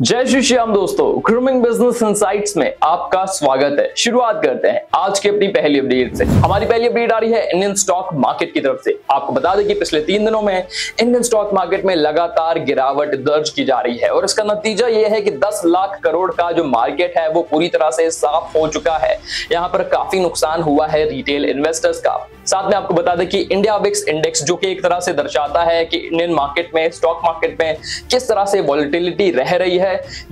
जय श्री श्याम दोस्तों, grooming business insights में आपका स्वागत है। शुरुआत करते हैं आज की अपनी पहली अपडेट से। हमारी पहली अपडेट आ रही है इंडियन स्टॉक मार्केट की तरफ से। आपको बता दें कि पिछले 3 दिनों में इंडियन स्टॉक मार्केट में लगातार गिरावट दर्ज की जा रही है और इसका नतीजा यह है कि 10 लाख करोड़ का जो मार्केट है वो पूरी तरह से साफ हो चुका है। यहाँ पर काफी नुकसान हुआ है रिटेल इन्वेस्टर्स का। साथ में आपको बता दें कि इंडिया विक्स इंडेक्स, जो कि एक तरह से दर्शाता है कि इंडियन मार्केट में, स्टॉक मार्केट में किस तरह से वॉलेटिलिटी रह रही है,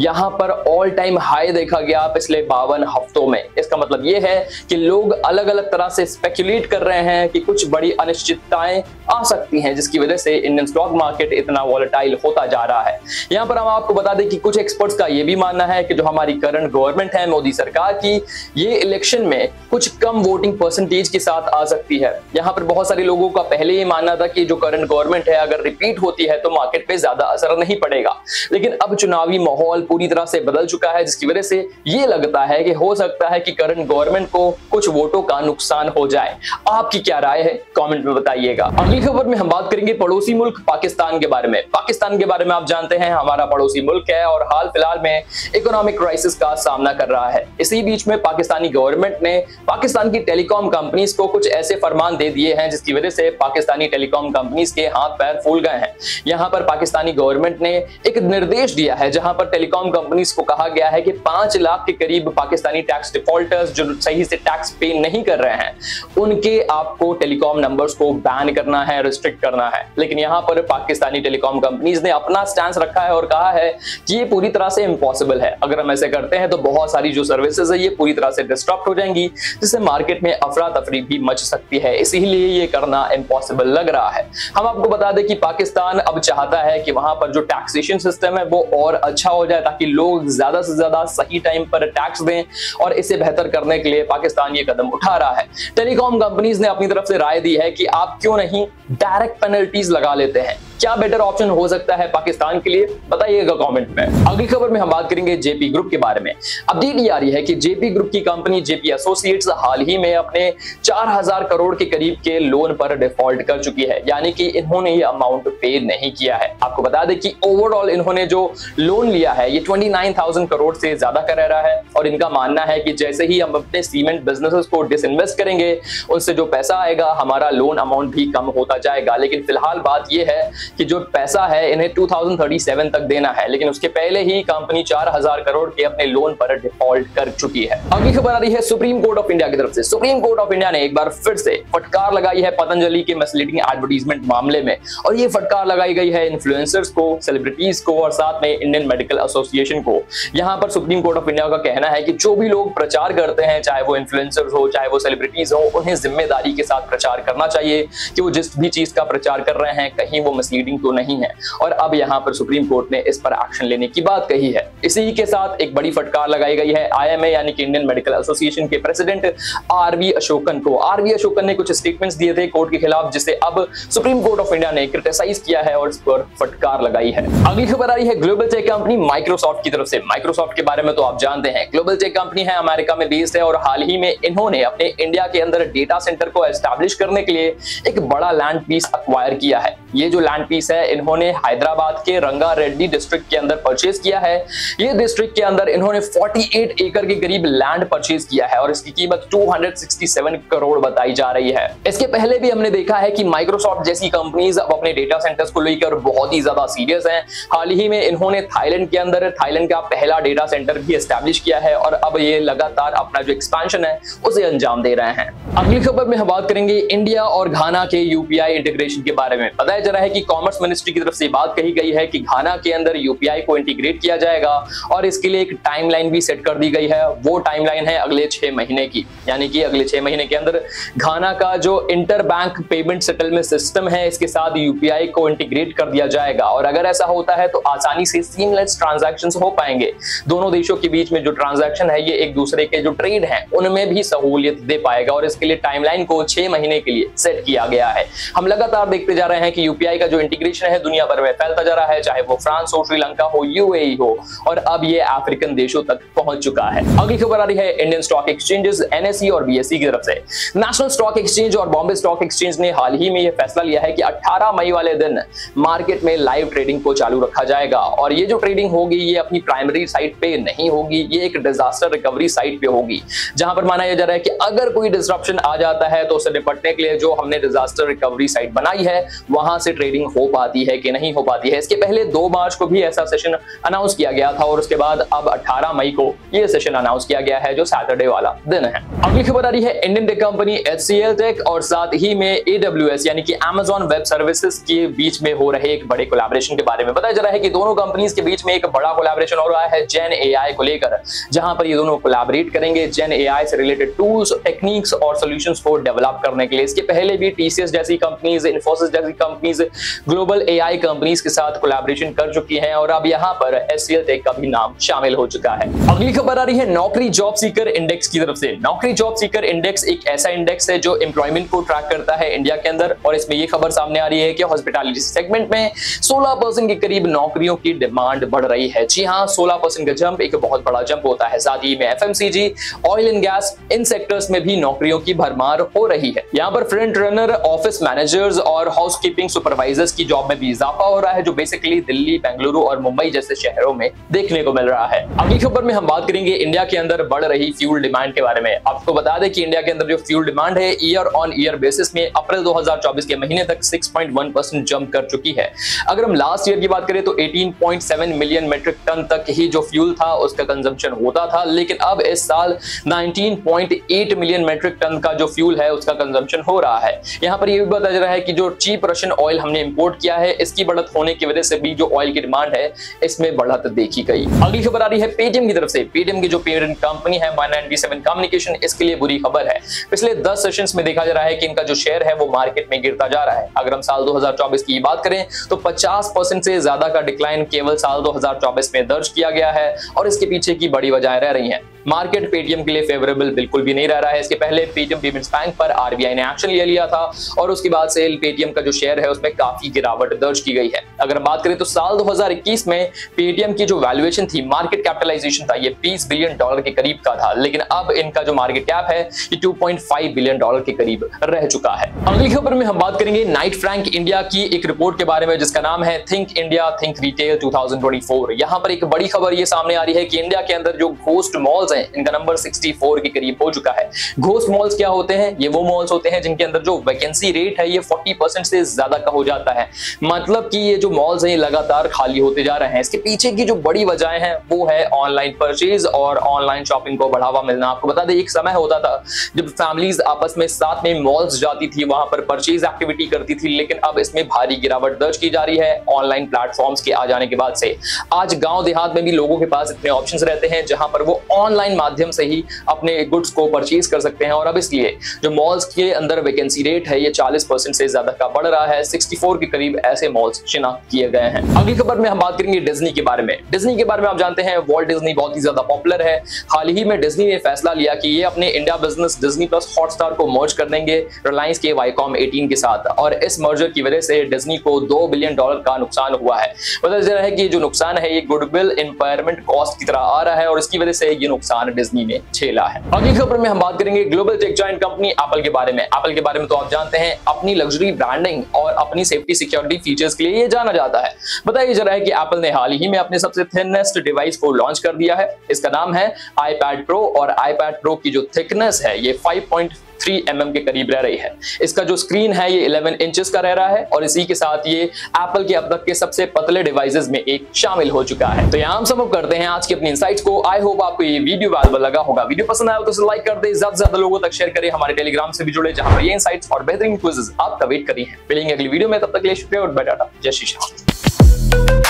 यहां पर ऑल टाइम हाई देखा गया पिछले 52 हफ्तों में। इसका मतलब यह है कि लोग अलग अलग तरह से स्पेकुलेट कर रहे हैं कि कुछ बड़ी अनिश्चितताएं आ सकती हैं, जिसकी वजह से इंडियन स्टॉक मार्केट इतना वॉलेटाइल होता जा रहा है। यहां पर हम आपको बता दें कि कुछ एक्सपर्ट्स का यह भी मानना है कि जो हमारी करंट गवर्नमेंट है, मोदी सरकार की, ये इलेक्शन में कुछ कम वोटिंग परसेंटेज के साथ आ सकती है। यहाँ पर बहुत सारे लोगों का पहले ही मानना था कि जो करंट गवर्नमेंट है अगर रिपीट होती है तो मार्केट पे ज्यादा असर नहीं पड़ेगा, लेकिन अब चुनावी माहौल पूरी तरह से बदल चुका है, जिसकी वजह से ये लगता है कि हो सकता है कि करंट गवर्नमेंट को कुछ वोटों का नुकसान हो जाए। आपकी क्या राय है, कमेंट में बताइएगा। अगली खबर में हम बात करेंगे पड़ोसी मुल्क पाकिस्तान के बारे में। पाकिस्तान के बारे में आप जानते हैं हमारा पड़ोसी मुल्क है और हाल फिलहाल में इकोनॉमिक क्राइसिस का सामना कर रहा है। इसी बीच में पाकिस्तानी गवर्नमेंट ने पाकिस्तान की टेलीकॉम कंपनीज को कुछ ऐसे फरमान दे दिए हैं जिसकी वजह से पाकिस्तानी टेलीकॉम कंपनीज के हाथ पैर फूल गए हैं। यहां पर पाकिस्तानी गवर्नमेंट ने एक निर्देश दिया है जहां पर टेलीकॉम कंपनीज को कहा गया है कि 5 लाख के करीब पाकिस्तानी टैक्स डिफॉल्टर्स जो सही से टैक्स पे नहीं कर रहे हैं, उनके आपको टेलीकॉम नंबर्स को बैन करना है, रिस्ट्रिक्ट करना है। लेकिन यहां पर पाकिस्तानी टेलीकॉम कंपनीज ने अपना स्टैंड रखा है और कहा है कि ये पूरी तरह से इम्पॉसिबल है। अगर हम ऐसे करते हैं तो बहुत सारी जो सर्विसेज है ये पूरी तरह से डिस्टर्ब हो जाएंगी, जिससे मार्केट में अफरा तफरी भी मच सकती है। इसीलिए ये करना इम्पॉसिबल लग रहा है। हम आपको बता दें कि पाकिस्तान अब चाहता है कि वहां पर जो टैक्सेशन सिस्टम है वो और अच्छा हो जाए, ताकि लोग ज्यादा से ज्यादा सही टाइम पर टैक्स दें, और इसे बेहतर करने के लिए पाकिस्तान ये कदम उठा रहा है। टेलीकॉम कंपनीज ने अपनी तरफ से राय दी है कि आप क्यों नहीं डायरेक्ट पेनल्टीज लगा लेते हैं। क्या बेटर ऑप्शन हो सकता है पाकिस्तान के लिए, बताइएगा कमेंट में। अगली खबर में हम बात करेंगे जेपी ग्रुप के बारे में। अपडेट ये आ रही है कि जेपी ग्रुप की कंपनी जेपी एसोसिएट्स हाल ही में अपने 4000 करोड़ के करीब के लोन पर डिफॉल्ट कर चुकी है, यानी कि इन्होंने ये अमाउंट पे नहीं किया है। आपको बता दें कि ओवरऑल इन्होंने जो लोन लिया है ये 29,000 करोड़ से ज्यादा का रह रहा है, और इनका मानना है कि जैसे ही हम अपने सीमेंट बिजनेसेस को डिसइन्वेस्ट करेंगे, उससे जो पैसा आएगा हमारा लोन अमाउंट भी कम होता जाएगा। लेकिन फिलहाल बात यह है कि जो पैसा है इन्हें 2037 तक देना है, लेकिन उसके पहले ही कंपनी 4000 करोड़ के अपने लोन पर डिफॉल्ट कर चुकी है। अगली खबर आ रही है सुप्रीम कोर्ट ऑफ इंडिया की तरफ से। सुप्रीम कोर्ट ऑफ इंडिया ने एक बार फिर से फटकार लगाई है पतंजलि के मिसलीडिंग एडवर्टाइजमेंट मामले में, और ये फटकार लगाई गई है इन्फ्लुएंसर्स को, सेलिब्रिटीज को और साथ में इंडियन मेडिकल एसोसिएशन को। यहां पर सुप्रीम कोर्ट ऑफ इंडिया का कहना है कि जो भी लोग प्रचार करते हैं, चाहे वो इन्फ्लुएंसर्स हो चाहे वो सेलिब्रिटीज हो, उन्हें जिम्मेदारी के साथ प्रचार करना चाहिए कि वो जिस भी चीज का प्रचार कर रहे हैं कहीं वो मिसलीडिंग तो नहीं है। और अब यहां पर सुप्रीम कोर्ट ने इस पर एक्शन लेने की बात कही है। इसी के साथ एक बड़ी फटकार लगाई गई है आईएमए यानी कि इंडियन मेडिकल एसोसिएशन के प्रेसिडेंट आरवी अशोकन को। आरवी अशोकन ने कुछ स्टेटमेंट्स दिए थे कोर्ट के खिलाफ, जिसे अब सुप्रीम कोर्ट ऑफ इंडिया ने क्रिटिसाइज किया है और इस पर फटकार लगाई है। अगली खबर आ रही है ग्लोबल टेक कंपनी माइक्रोसॉफ्ट की तरफ से। माइक्रोसॉफ्ट के बारे में तो आप जानते हैं, ग्लोबल टेक कंपनी है, अमेरिका में बेस्ड है, और हाल ही में इन्होंने अपने इंडिया के अंदर डेटा सेंटर को एस्टैब्लिश करने के लिए एक बड़ा लैंड पीस एक्वायर किया है। ये जो लैंड पीस है इन्होंने हैदराबाद के रंगारेड्डी डिस्ट्रिक्ट के अंदर परचेज किया है। ये डिस्ट्रिक्ट के अंदर इन्होंने 48 एकड़ के करीब लैंड परचेज किया है और इसकी कीमत 267 करोड़ बताई जा रही है। इसके पहले भी हमने देखा है कि माइक्रोसॉफ्ट जैसी कंपनीज अब अपने डेटा सेंटर्स को लेकर बहुत ही ज्यादा सीरियस हैं। हाल ही में इन्होंने थाईलैंड के अंदर थाईलैंड का पहला डेटा सेंटर भी एस्टैब्लिश किया है और अब ये लगातार अपना जो एक्सपेंशन है उसे अंजाम दे रहे हैं। अगली खबर में हम बात करेंगे इंडिया और घाना के यूपीआई इंटीग्रेशन के बारे में। बताया जा रहा है कि कॉमर्स मिनिस्ट्री की तरफ से बात कही गई है कि घाना के अंदर यूपीआई को इंटीग्रेट किया जाएगा और इसके लिए एक टाइमलाइन भी सेट कर दी गई है। वो टाइमलाइन है अगले 6 महीने की, यानी कि अगले 6 महीने के अंदर घाना का जो inter bank payment settlement system है इसके साथ यूपीआई को इंटीग्रेट कर दिया जाएगा। और अगर ऐसा होता है तो आसानी से सीमलेस ट्रांजैक्शंस हो पाएंगे। दोनों देशों के बीच में जो ट्रांजैक्शन है ये एक दूसरे के जो ट्रेड है उनमें भी सहूलियत दे पाएगा और इसके इसके लिए टाइमलाइन को 6 महीने के लिए सेट किया गया है। हम लगातार देखते जा रहे हैं कि यूपीआई का जो इंटीग्रेशन है दुनिया भर में फैलता जा रहा है, चाहे वो फ्रांस हो, श्रीलंका हो, यूएई हो, और अब ये अफ्रीकन देशों तक पहुंच चुका है। अगली खबर आ रही है इंडियन स्टॉक एक्सचेंजेस एनएसई और बीएसई की तरफ से। नेशनल स्टॉक एक्सचेंज और बॉम्बे स्टॉक एक्सचेंज ने हाल ही में यह फैसला लिया है कि 18 मई वाले दिन मार्केट में लाइव ट्रेडिंग को चालू रखा जाएगा, और ये जो ट्रेडिंग होगी ये अपनी प्राइमरी साइट पे नहीं होगी, ये एक डिजास्टर रिकवरी साइट पे होगी, जहां पर माना जा रहा है कि अगर कोई डिसरप्शन आ जाता है तो उससे निपटने के लिए जो हमने डिजास्टर रिकवरी साइट बनाई है वहां से ट्रेडिंग हो पाती है कि नहीं हो पाती है। इसके पहले 2 मार्च को भी ऐसा सेशन अनाउंस किया गया था, और उसके बाद अब 18 मई को यह सेशन अनाउंस किया गया है जो सैटरडे वाला दिन है। अगली खबर आ रही है Indian tech company HCL tech और साथ ही में AWS यानी कि Amazon वेब सर्विसेज के बीच में हो रहे एक बड़े कोलैबोरेशन के बारे में बताया जा रहा है कि दोनों कंपनीज के बीच में एक बड़ा कोलैबोरेशन हो रहा है जेन AI को लेकर, जहां पर ये दोनों कोलैबोरेट करेंगे जेन AI से रिलेटेड टूल्स, टेक्निक्स और सॉल्यूशंस को डेवलप करने के लिए। इसके पहले भी TCS जैसी कंपनीज, इन्फोसिस जैसी कंपनीज ग्लोबल AI कंपनीज के साथ कोलैबोरेशन कर चुकी हैं, और अब यहां पर HCL टेक का भी नाम शामिल हो चुका है। अगली खबर आ रही है नौकरी जॉब सीकर इंडेक्स की तरफ से। नौकरी जॉब सीकर इंडेक्स एक ऐसा इंडेक्स है जो एम्प्लॉयमेंट को ट्रैक करता है इंडिया के अंदर, और इसमें ये खबर सामने आ रही है कि हॉस्पिटैलिटी सेगमेंट में 16% के करीब नौकरियों की डिमांड बढ़ रही है। जी हां, 16% का जंप एक बहुत बड़ा जंप होता है। साथ ही में FMCG, oil and gas, in sectors में भी नौकरियों की भरमार हो रही है। यहाँ पर फ्रंट रनर, ऑफिस मैनेजर्स और हाउसकीपिंग सुपरवाइजर्स की जॉब में भी इजाफा हो रहा है, जो बेसिकली दिल्ली, बेंगलुरु और मुंबई जैसे शहरों में देखने को मिल रहा है। अगली खबर में हम बात करेंगे इंडिया के अंदर बढ़ रही फ्यूल डिमांड के बारे में। आपको बता दें कि इंडिया के अंदर जो फ्यूल डिमांड है ईयर ऑन ईयर बेसिस में अप्रैल 2024 के महीने तक 6.1% जंप कर चुकी है। अगर हम लास्ट ईयर की बात करें तो 18.7 मिलियन मेट्रिक टन तक ही जो फ्यूल था उसका कंजम्पशन होता था, लेकिन अब इस साल 19.8 मिलियन मेट्रिक टन का जो फ्यूल है उसका कंजम्पशन हो रहा है। यहाँ पर यह भी बताया जा रहा है कि जो चीप रशियन ऑयल हमने इंपोर्ट किया है इसकी बढ़त होने की वजह से भी जो ऑयल की डिमांड है इसमें बढ़त देखी गई। अगली खबर आ रही है पेटीएम की तरफ से। पेटीएम की जो पेरेंट कंपनी है 197 कम्युनिकेशन, इसके लिए बुरी खबर है। पिछले 10 सेशंस में देखा जा रहा है कि इनका जो शेयर है वो मार्केट में गिरता जा रहा है। अगर हम साल 2024 की बात करें तो 50% से ज्यादा का डिक्लाइन केवल साल 2024 में दर्ज किया गया है, और इसके पीछे की बड़ी वजह रह रही हैं। मार्केट पेटीएम के लिए फेवरेबल बिल्कुल भी नहीं रह रहा है। इसके पहले पेटीएम पेमेंट्स बैंक पर आरबीआई ने एक्शन ले लिया था, और उसके बाद से पेटीएम का जो शेयर है उसमें काफी गिरावट दर्ज की गई है। अगर हम बात करें तो साल 2021 में पेटीएम की जो वैल्यूएशन थी, मार्केट कैपिटलाइजेशन था, ये $20 बिलियन के करीब का था, लेकिन अब इनका जो मार्केट कैप है ये $2.5 बिलियन के करीब रह चुका है। अगली खबर में हम बात करेंगे नाइट फ्रैंक इंडिया की एक रिपोर्ट के बारे में जिसका नाम है थिंक इंडिया थिंक रिटेल 2024। यहाँ पर एक बड़ी खबर ये सामने आ रही है कि इंडिया के अंदर जो घोस्ट मॉल्स हैं इनका नंबर 64 के करीब हो चुका है। घोस्ट मॉल्स क्या होते हैं? ये वो मॉल्स होते हैं जिनके अंदर जो वैकेंसी रेट है ये 40% से ज्यादा का हो जाता है। मतलब कि ये जो मॉल्स हैं ये लगातार खाली होते जा रहे हैं। इसके पीछे की जो बड़ी वजह है वो है ऑनलाइन परचेज और ऑनलाइन शॉपिंग को बढ़ावा मिलना। आपको बता दें एक समय होता था जब फैमिलीज आपस में साथ में मॉल्स जाती थी, वहां पर परचेज एक्टिविटी करती थी, लेकिन अब इसमें भारी गिरावट दर्ज की जा रही है ऑनलाइन प्लेटफॉर्म्स के आ जाने के बाद से। आज गांव देहात में भी लोगों के पास इतने ऑप्शंस रहते हैं जहां पर वो ऑनलाइन माध्यम से ही अपने गुड्स को परचेज कर सकते हैं, और अब इसलिए जो मॉल्स के अंदर वैकेंसी रेट है ये 40% से ज्यादा का बढ़ रहा है। 64 के करीब ऐसे मॉल्स शिनाख्त किए गए हैं। अगली खबर में हम बात करेंगे डिज्नी के बारे में। डिज्नी के बारे में आप जानते हैं वॉल्ट डिज्नी बहुत ही ज्यादा पॉपुलर है। हाल ही में डिज्नी ने फैसला लिया कि ये अपने India business Disney plus Hotstar को मर्ज कर देंगे रिलायंस के वाईकॉम 18 के साथ, और इस मर्जर की वजह से डिज्नी को $2 बिलियन का नुकसान हुआ है। बताया जा रहा है कि जो नुकसान है ये गुडविल इंपायरमेंट कॉस्ट की तरह आ रहा है, और इसकी वजह से ये नुकसान डिज्नी ने झेला है। अगली खबर में हम बात करेंगे global tech giant company Apple के बारे में। एप्पल के बारे में तो आप जानते हैं अपनी लग्जरी ब्रांडिंग और अपनी सेफ्टी सिक्योरिटी फीचर्स के लिए ये जाना जाता है। बताया जा रहा है कि एप्पल ने हाल ही में अपने सबसे थिनेस्ट डिवाइस को लॉन्च कर दिया है। इसका नाम है iPad Pro, और iPad Pro की जो थिकनेस है ये 5.3 mm के करीब रह रही है। इसका जो स्क्रीन है ये 11 इंचेस का रह रहा है, और इसी के साथ ये एप्पल के अब तक के सबसे पतले डिवाइसेस में एक शामिल हो चुका है। तो यहाँ हम सब करते हैं आज की अपनी इनसाइट्स को। आई होप आपको ये वीडियो वैल्यूएबल लगा होगा। वीडियो पसंद आया तो इसे लाइक कर दे, ज्यादा से ज्यादा लोगों तक शेयर करें। हमारे टेलीग्राम से भी जुड़े जहां पर ये इनसाइट्स और बेहतरीन क्विज़ेस आपका वेट कर रही हैं। मिलेंगे अगली वीडियो में, तब तक के लिए शुक्रिया और बाय टाटा, जय श्री राम।